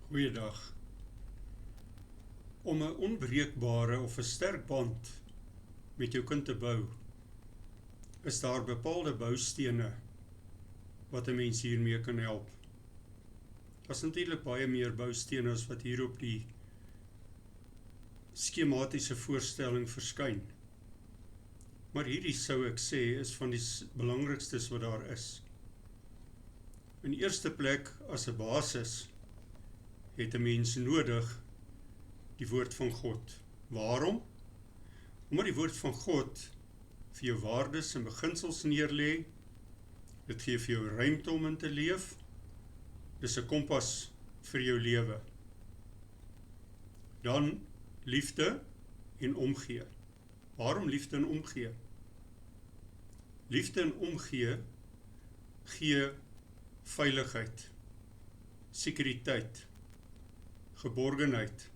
Goeiedag. Om 'n onbreekbare of 'n sterk band met jou kind te bou, is daar bepaalde boustene wat 'n mens hiermee kan help. Daar's natuurlik baie meer boustene as wat hier op die skematiese voorstelling verskyn. Maar hierdie sou ek sê is van die belangrikstes wat daar is. In eerste plek, as 'n basis, het 'n mens nodig die woord van God. Waarom? Omdat die woord van God vir jou waardes en beginsels neerlê, dit gee vir jou ruimte om in te leef, dis 'n kompas vir jou lewe. Dan liefde en omgee. Waarom liefde en omgee? Liefde en omgee gee veiligheid, sekuriteit, geborgenheid,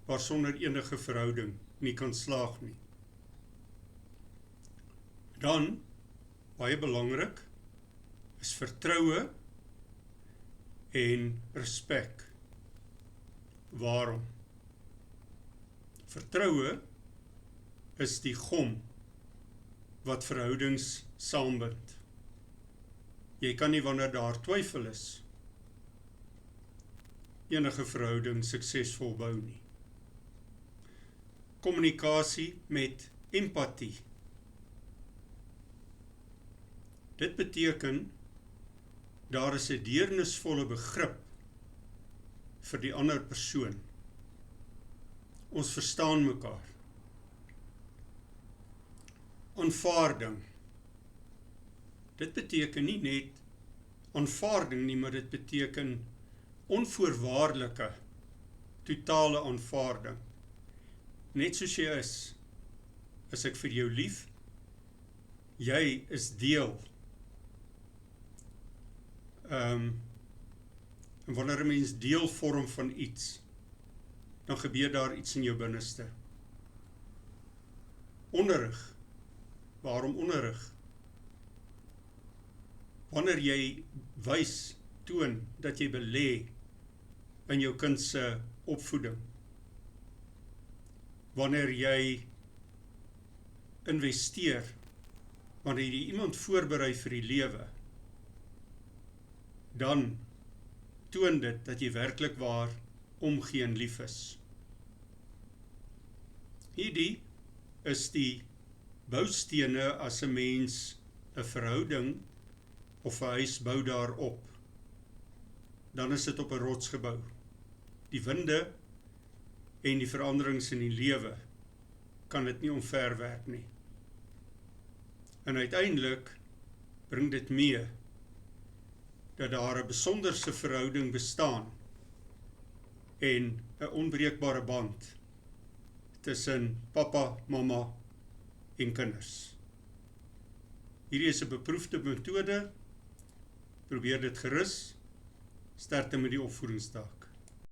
waar sonder enige verhouding nie kan slaag nie. Dan, baie belangrik, is vertroue en respek. Waarom? Vertroue is die gom wat verhoudings saambind. Jy kan nie, wanneer daar twyfel is, enige verhouding suksesvol bou nie. Kommunikasie met empatie. Dit beteken, daar is 'n deernisvolle begrip vir die ander persoon. Ons verstaan mekaar. Aanvaarding. Dit beteken nie net aanvaarding nie, maar dit beteken onvoorwaardelike, totale aanvaarding. Net soos jy is ek vir jou lief, jy is deel. En wanneer 'n mens deel vorm van iets, dan gebeur daar iets in jou binneste. Onderrig. Waarom onderrig? Wanneer jy toon dat jy belê in jou kind se opvoeding, wanneer jy investeer, wanneer jy iemand voorberei vir die lewe, dan toon dit dat jy werklik waar omgee en lief is. Hierdie is die boustene as 'n mens 'n verhouding of 'n huis bou daarop. Dan is dit op 'n rots gebou. Die winde en die veranderings in die lewe kan dit nie omverwerp nie. En uiteindelik bring dit mee dat daar 'n besonderse verhouding bestaan en 'n onbreekbare band tussen pappa, mamma en kinders. Hierdie is 'n beproefde metode, probeer dit gerus, sterkte met die opvoedingstaak.